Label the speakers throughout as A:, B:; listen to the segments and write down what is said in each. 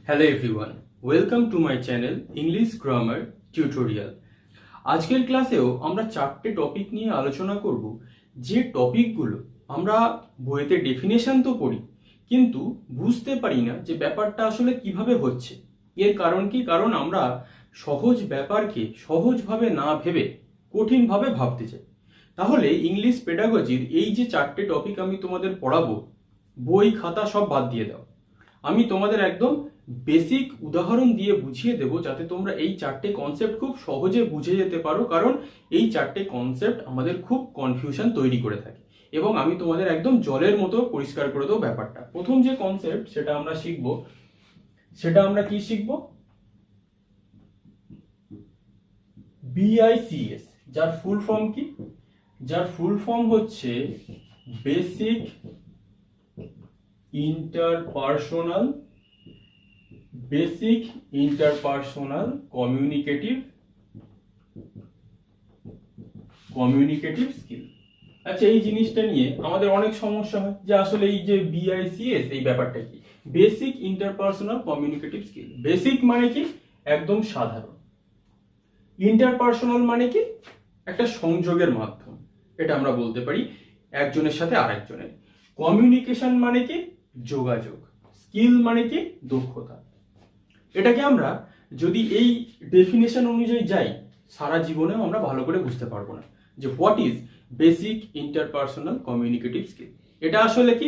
A: Hello everyone, welcome to my channel English grammar tutorial. আজকের ক্লাসেও আমরা 4টে টপিক নিয়ে আলোচনা করব, যে টপিকগুলো আমরা বইতে ডেফিনেশন তো পড়ি কিন্তু বুঝতে পারি না যে ব্যাপারটা আসলে কিভাবে হচ্ছে। এর কারণ কি? কারণ আমরা সহজ ব্যাপারকে সহজভাবে না ভেবে কঠিনভাবে ভাবতে চাই। তাহলে ইংলিশ পেডাগজির এই যে 4টে টপিক আমি তোমাদের পড়াবো, বই খাতা সব বাদ দিয়ে দাও। আমি তোমাদের একদম বেসিক উদাহরণ দিয়ে বুঝিয়ে দেব, যাতে তোমরা এই 4টে কনসেপ্ট খুব সহজে বুঝে যেতে পারো। কারণ এই 4টে কনসেপ্ট আমাদের খুব কনফিউশন তৈরি করে থাকে, এবং আমি তোমাদের একদম জলের মতো পরিষ্কার করে দেবো ব্যাপারটা। প্রথম যে কনসেপ্ট সেটা আমরা শিখবো, সেটা আমরা কি শিখবো? BICS, যার ফুল ফর্ম কি? যার ফুল ফর্ম হচ্ছে বেসিক ইন্টারপার্সোনাল কমিউনিকেটিভ স্কিল। আচ্ছা, এই জিনিসটা নিয়ে আমাদের অনেক সমস্যা হয় যে আসলে এই যে BICS এই ব্যাপারটা কি? Basic interpersonal communicative skill. Basic মানে কি? একদম সাধারণ। ইন্টারপার্সোনাল মানে কি? একটা সংযোগের মাধ্যম, এটা আমরা বলতে পারি একজনের সাথে আরেকজনের। কমিউনিকেশন মানে কি? যোগাযোগ। স্কিল মানে কি? দক্ষতা। এটাকে আমরা যদি এই ডেফিনেশন অনুযায়ী যাই, সারা জীবনেও আমরা ভালো করে বুঝতে পারবো না যে what is basic interpersonal communicative skill. এটা আসলে কি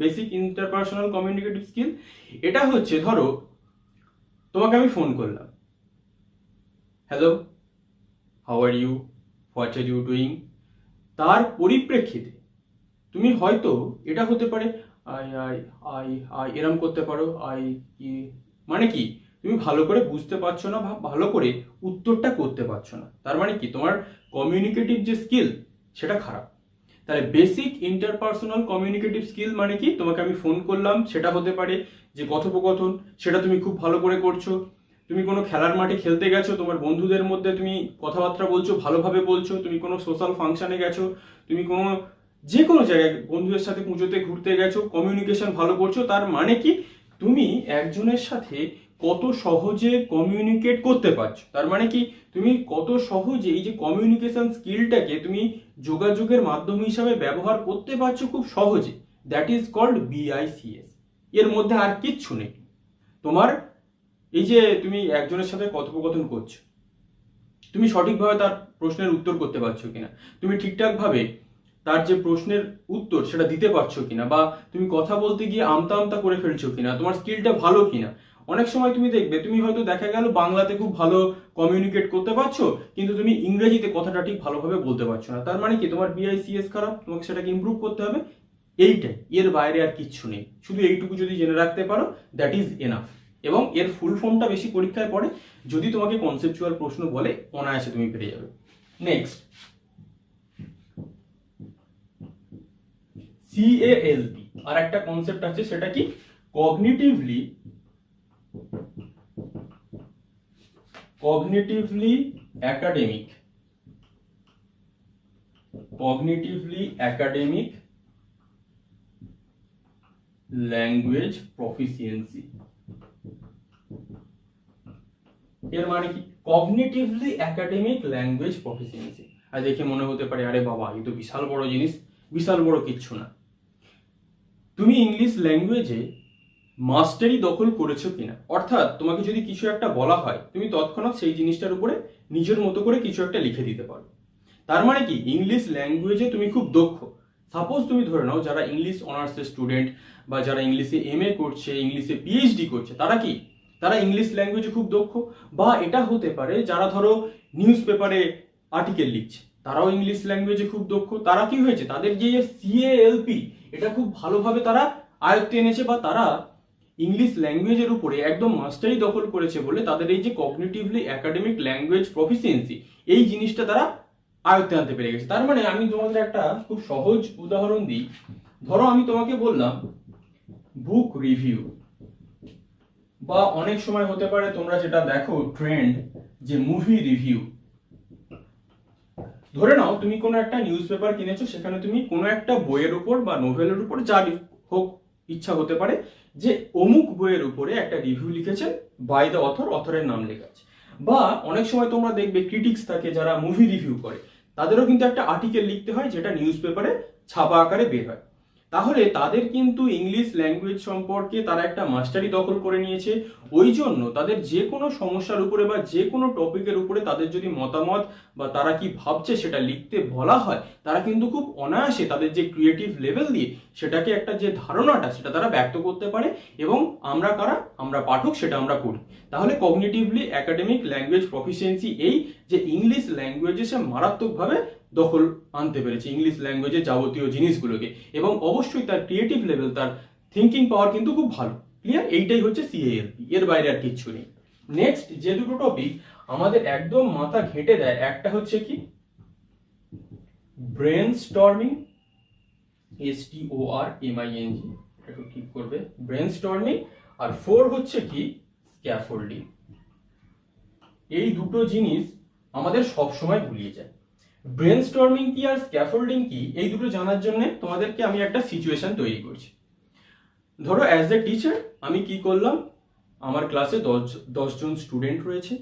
A: বেসিক ইন্টারপার্সোনাল কমিউনিকেটিভ স্কিল? এটা হচ্ছে, ধরো তোমাকে আমি ফোন করলাম, hello, how are you, what are you doing. তার পরিপ্রেক্ষিতে তুমি হয়তো এটা হতে পারে আই আই আই আই এরম করতে পারো, আই কি মানে কি? তুমি ভালো করে বুঝতে পারছো না বা ভালো করে উত্তরটা করতে পারছো না, তার মানে কি তোমার কমিউনিকেটিভ যে স্কিল সেটা খারাপ। তাহলে বেসিক ইন্টারপার্সোনাল কমিউনিকেটিভ স্কিল মানে কি? তোমাকে আমি ফোন করলাম, সেটা হতে পারে যে কথোপকথন, সেটা তুমি খুব ভালো করে করছো। তুমি কোনো খেলার মাঠে খেলতে গেছো, তোমার বন্ধুদের মধ্যে তুমি কথাবার্তা বলছো, ভালোভাবে বলছো। তুমি কোনো সোশ্যাল ফাংশনে গেছো, তুমি কোনো যে কোনো জায়গায় বন্ধুদের সাথে পুজোতে ঘুরতে গেছো, কমিউনিকেশন ভালো করছো। তার মানে কি? তুমি একজনের সাথে কত সহজে কমিউনিকেট করতে পারছো। তার মানে কি? তুমি কত সহজে এই যে কমিউনিকেশন স্কিলটাকে তুমি যোগাযোগের মাধ্যম হিসাবে ব্যবহার করতে পারছো খুব সহজে। That is called BICS। এর মধ্যে আর কিচ্ছু নেই। তোমার এই যে তুমি একজনের সাথে কথোপকথন করছো, তুমি সঠিকভাবে তার প্রশ্নের উত্তর করতে পারছো কিনা, তুমি ঠিকঠাকভাবে তার যে প্রশ্নের উত্তর সেটা দিতে পারছো কিনা, বা তুমি কথা বলতে গিয়ে আমতা আমতা করে ফেলছো কিনা, তোমার স্কিলটা ভালো কিনা। অনেক সময় তুমি দেখবে, তুমি হয়তো দেখা গেল বাংলাতে খুব ভালো কমিউনিকেট করতে পারছো, কিন্তু তুমি ইংরেজিতে কথাটা ঠিক ভালোভাবে বলতে পারছো না। তার মানে কি? তোমার BICS খারাপ, তোমাকে সেটাকে ইমপ্রুভ করতে হবে। এইটাই, এর বাইরে আর কিচ্ছু নেই। শুধু এইটুকু যদি জেনে রাখতে পারো, দ্যাট ইজ এনাফ। এবং এর ফুল ফর্মটা বেশি পরীক্ষায় পড়ে, যদি তোমাকে কনসেপচুয়াল প্রশ্ন বলে অনায়াসে তুমি পেরে যাবে। নেক্সট, CALP আর একটা কনসেপ্ট আছে, সেটা কি? কগনিটিভলি একাডেমিক ল্যাঙ্গুয়েজ প্রফিসিয়েন্সি। এর মানে কি? কগনিটিভলি একাডেমিক ল্যাঙ্গুয়েজ প্রফিসিয়েন্সি। আর দেখে মনে হতে পারে, আরে বাবা, এই তো বিশাল বড় জিনিস। বিশাল বড় কিচ্ছু না। তুমি ইংলিশ ল্যাঙ্গুয়েজে মাস্টারি দখল করেছো কিনা, অর্থাৎ তোমাকে যদি কিছু একটা বলা হয়, তুমি তৎক্ষণাৎ সেই জিনিসটার উপরে নিজের মতো করে কিছু একটা লিখে দিতে পারো। তার মানে কি? ইংলিশ ল্যাঙ্গুয়েজে তুমি খুব দক্ষ। সাপোজ তুমি ধরে নাও, যারা ইংলিশ অনার্সের স্টুডেন্ট বা যারা ইংলিশে MA করছে, ইংলিশে PhD করছে, তারা কি? তারা ইংলিশ ল্যাঙ্গুয়েজে খুব দক্ষ। বা এটা হতে পারে যারা ধরো নিউজ পেপারে আর্টিকেল লিখছে, তারাও ইংলিশ ল্যাঙ্গুয়েজে খুব দক্ষ। তারা কি হয়েছে? তাদের যে CALP, এটা খুব ভালোভাবে তারা আয়ত্তে এনেছে, বা তারা ইংলিশ ল্যাঙ্গুয়েজের উপরে একদম মাস্টারি দখল করেছে বলে তাদের এই যে কগনিটিভলি একাডেমিক ল্যাঙ্গুয়েজ প্রফিসিয়েন্সি, এই জিনিসটা তারা আয়ত্তে আনতে পেরে গেছে। তার মানে আমি তোমাদের একটা খুব সহজ উদাহরণ দিই। ধরো আমি তোমাকে বললাম বুক রিভিউ, বা অনেক সময় হতে পারে তোমরা যেটা দেখো ট্রেন্ড, যে মুভি রিভিউ। ধরে নাও তুমি কোনো একটা নিউজ পেপার কিনেছো, সেখানে তুমি কোনো একটা বইয়ের উপর বা নোভেলের উপর, যা হোক ইচ্ছা হতে পারে, যে অমুক বইয়ের উপরে একটা রিভিউ লিখেছেন বাই দ্য অথরের নাম লেখা আছে। বা অনেক সময় তোমরা দেখবে ক্রিটিক্স থাকে যারা মুভি রিভিউ করে, তাদেরও কিন্তু একটা আর্টিকেল লিখতে হয় যেটা নিউজ পেপারে ছাপা আকারে বের হয়। তাহলে তাদের কিন্তু ইংলিশ ল্যাঙ্গুয়েজ সম্পর্কে তারা একটা মাস্টারি দখল করে নিয়েছে। ওই জন্য তাদের যে কোনো সমস্যার উপরে বা যে কোনো টপিকের উপরে তাদের যদি মতামত বা তারা কি ভাবছে সেটা লিখতে বলা হয়, তারা কিন্তু খুব অনায়াসে তাদের যে ক্রিয়েটিভ লেভেল দিয়ে সেটাকে একটা যে ধারণাটা সেটা তারা ব্যক্ত করতে পারে, এবং আমরা কারা, আমরা পাঠক, সেটা আমরা পড়ি। তাহলে কগনিটিভলি একাডেমিক ল্যাঙ্গুয়েজ প্রফিসিয়েন্সি এই যে ইংলিশ ল্যাঙ্গুয়েজে সে মারাত্মকভাবে দখল আনতে পেরেছে ইংলিশ ল্যাঙ্গুয়েজের যাবতীয় জিনিসগুলোকে, এবং অবশ্যই তার ক্রিয়েটিভ লেভেল, তার থিঙ্কিং পাওয়ার কিন্তু খুব ভালো। ক্লিয়ার? এইটাই হচ্ছে সিএএলপি, এর বাইরে আর কিচ্ছু নেই। নেক্সট যে দুটো টপিক আমাদের একদম মাথা ঘেঁটে দেয়, একটা হচ্ছে কি ব্রেন স্টর্মিং, STORMING, একটু ঠিক করবে, ব্রেন স্টর্মিং। আর 4 হচ্ছে কি স্ক্যাফোল্ডিং। এই দুটো জিনিস আমাদের সব সময় ভুলিয়ে যায়। ব্রেন স্টর্মিং কি আর স্ক্যাফোল্ডিং কি, এই দুটো জানার জন্য তোমাদেরকে আমি একটা সিচুয়েশন তৈরি করছি। ধরো অ্যাজ এ টিচার আমি কি করলাম, আমার ক্লাসে 10 জন স্টুডেন্ট রয়েছে।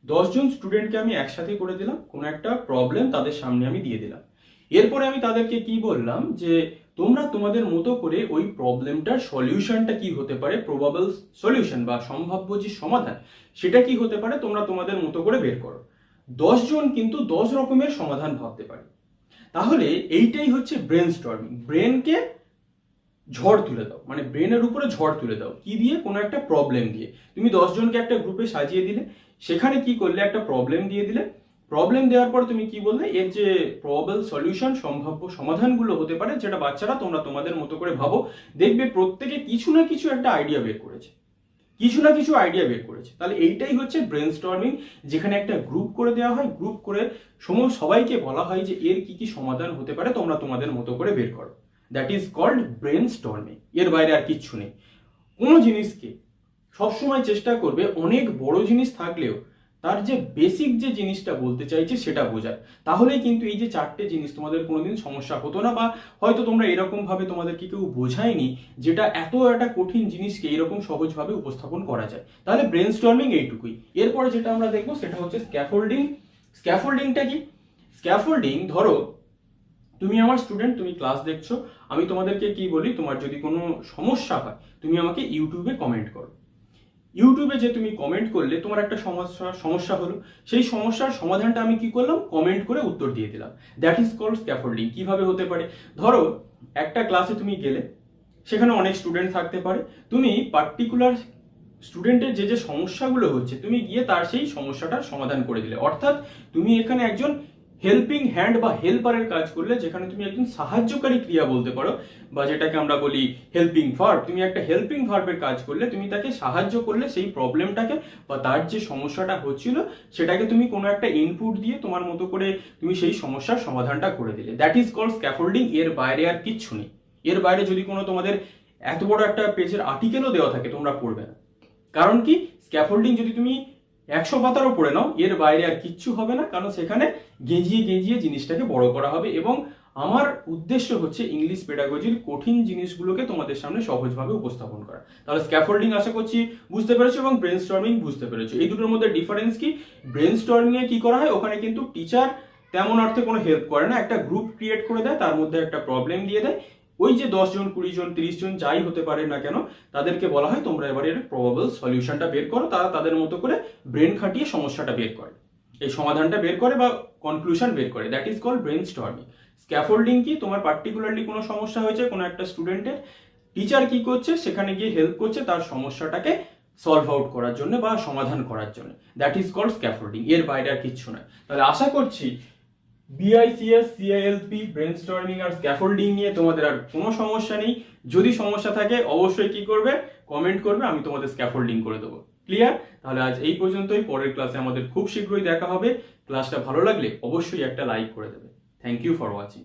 A: 10 জন স্টুডেন্টকে আমি একসাথে করে দিলাম, কোনো একটা প্রবলেম তাদের সামনে আমি দিয়ে দিলাম। এরপরে আমি তাদেরকে কি বললাম যে তোমরা তোমাদের মতো করে ওই প্রবলেমটার সলিউশনটা কি হতে পারে, প্রবাবল সলিউশন বা সম্ভাব্য যে সমাধান সেটা কি হতে পারে, তোমরা তোমাদের মতো করে বের করো। 10 জন কিন্তু 10 রকমের সমাধান ভাবতে পারে। তাহলে এইটাই হচ্ছে ব্রেন স্টর্মিং। ব্রেনকে ঝড় তুলে দাও, মানে ব্রেনের উপরে ঝড় তুলে দাও কি দিয়ে, কোনো একটা প্রবলেম দিয়ে। তুমি 10 জনকে একটা গ্রুপে সাজিয়ে দিলে, সেখানে কি করলে, একটা প্রবলেম দিয়ে দিলে। প্রবলেম দেওয়ার পর তুমি কি বললে, এর যে প্রবাবল সলিউশন, সম্ভাব্য সমাধানগুলো হতে পারে, যেটা বাচ্চারা তোমরা তোমাদের মতো করে ভাবো। দেখবে প্রত্যেকে কিছু না কিছু একটা আইডিয়া বের করেছে, কিছু না কিছু আইডিয়া বের করেছে। তাহলে এইটাই হচ্ছে ব্রেন স্টর্মিং, যেখানে একটা গ্রুপ করে দেওয়া হয়, গ্রুপ করে সবাইকে বলা হয় যে এর কি কি সমাধান হতে পারে, তোমরা তোমাদের মতো করে বের করো। That is called brainstorming. এর বাইরে আর কিচ্ছু নেই। কোনো জিনিসকে সবসময় চেষ্টা করবে অনেক বড় জিনিস থাকলেও তার যে বেসিক যে জিনিসটা বলতে চাইছে সেটা বোঝায়। তাহলেই কিন্তু এই যে 4টে জিনিস তোমাদের কোনোদিন সমস্যা হতো না, বা হয়তো তোমরা এরকম ভাবে তোমাদেরকে কেউ বোঝায়নি যেটা এত একটা কঠিন জিনিসকে এরকম সহজভাবে উপস্থাপন করা যায়। তাহলে ব্রেন স্টর্মিং এইটুকুই। এরপরে যেটা আমরা দেখবো সেটা হচ্ছে স্ক্যাফোল্ডিং। স্ক্যাফোল্ডিংটা কি? স্ক্যাফোল্ডিং, ধরো তুমি আমার স্টুডেন্ট, তুমি ক্লাস দেখছো, আমি তোমাদেরকে কি বলি, তোমার যদি কোনো সমস্যা হয় তুমি আমাকে ইউটিউবে কমেন্ট করো। ইউটিউবে যে তুমি কমেন্ট করলে, তোমার একটা সমস্যা হলো, সেই সমস্যার সমাধানটা আমি কি করলাম, কমেন্ট করে উত্তর দিয়ে দিলাম। That is called scaffolding. কিভাবে হতে পারে, ধরো একটা ক্লাসে তুমি গেলে, সেখানে অনেক স্টুডেন্ট থাকতে পারে, তুমি পার্টিকুলার স্টুডেন্টের যে যে সমস্যাগুলো হচ্ছে তুমি গিয়ে তার সেই সমস্যাটার সমাধান করে দিলে। অর্থাৎ তুমি এখানে একজন হেল্পিং হ্যান্ড বা হেল্পারের কাজ করলে, যেখানে তুমি একজন সাহায্যকারী ক্রিয়া বলতে পারো, বা যেটাকে আমরা বলি হেল্পিং ভার্ব। তুমি একটা হেল্পিং ভার্বের কাজ করলে, তুমি তাকে সাহায্য করলে সেই প্রবলেমটাকে বা তার যে সমস্যাটা হচ্ছিল সেটাকে তুমি কোনো একটা ইনপুট দিয়ে তোমার মতো করে তুমি সেই সমস্যার সমাধানটা করে দিলে। That is called scaffolding. এর বাইরে আর কিচ্ছু নেই। এর বাইরে যদি কোনো তোমাদের এত বড় একটা পেজের আর্টিকেলও দেওয়া থাকে তোমরা পড়বে না। কারণ কি, স্ক্যাফোল্ডিং যদি তুমি 100 পাতারও পড়ে নাও, এর বাইরে আর কিচ্ছু হবে না, কারণ সেখানে গেঁজিয়ে গেঁজিয়ে জিনিসটাকে বড় করা হবে। এবং আমার উদ্দেশ্য হচ্ছে ইংলিশ পেডাগজির কঠিন জিনিসগুলোকে তোমাদের সামনে সহজভাবে উপস্থাপন করা। তাহলে স্ক্যাফোল্ডিং আশা করছি বুঝতে পেরেছো, এবং ব্রেন স্টর্মিং বুঝতে পেরেছো। এই দুটোর মধ্যে ডিফারেন্স কি, ব্রেন স্টর্মিং এ কি করা হয়, ওখানে কিন্তু টিচার তেমন অর্থে কোনো হেল্প করে না, একটা গ্রুপ ক্রিয়েট করে দেয়, তার মধ্যে একটা প্রবলেম দিয়ে দেয়। ওই যে 10 জন 20 জন 30 জন যাই হতে পারে না কেন, তাদেরকে বলা হয় তোমরা এবারে এর প্রবাবল সলিউশনটা বের করো। তারা তাদের মতো করে ব্রেন খাটিয়ে সমস্যাটা বের করে, এই সমাধানটা বের করে বা কনক্লুশন বের করে। That is called brainstorming. Scaffolding কি, তোমার পার্টিকুলারলি কোনো সমস্যা হয়েছে কোনো একটা স্টুডেন্টের, টিচার কি করছে, সেখানে গিয়ে হেল্প করছে তার সমস্যাটাকে সলভ আউট করার জন্য বা সমাধান করার জন্য। That is called scaffolding. এর বাইরে আর কিচ্ছু নয়। তাহলে আশা করছি BICS, CILP, ব্রেন স্টর্মিং আর স্ক্যাফোল্ডিং নিয়ে তোমাদের আর কোনো সমস্যা নেই। যদি সমস্যা থাকে অবশ্যই কি করবে, কমেন্ট করবে, আমি তোমাদের স্ক্যাফোল্ডিং করে দেবো। ক্লিয়ার? তাহলে আজ এই পর্যন্তই। পরের ক্লাসে আমাদের খুব শীঘ্রই দেখা হবে। ক্লাসটা ভালো লাগলে অবশ্যই একটা লাইক করে দেবে। Thank you for watching.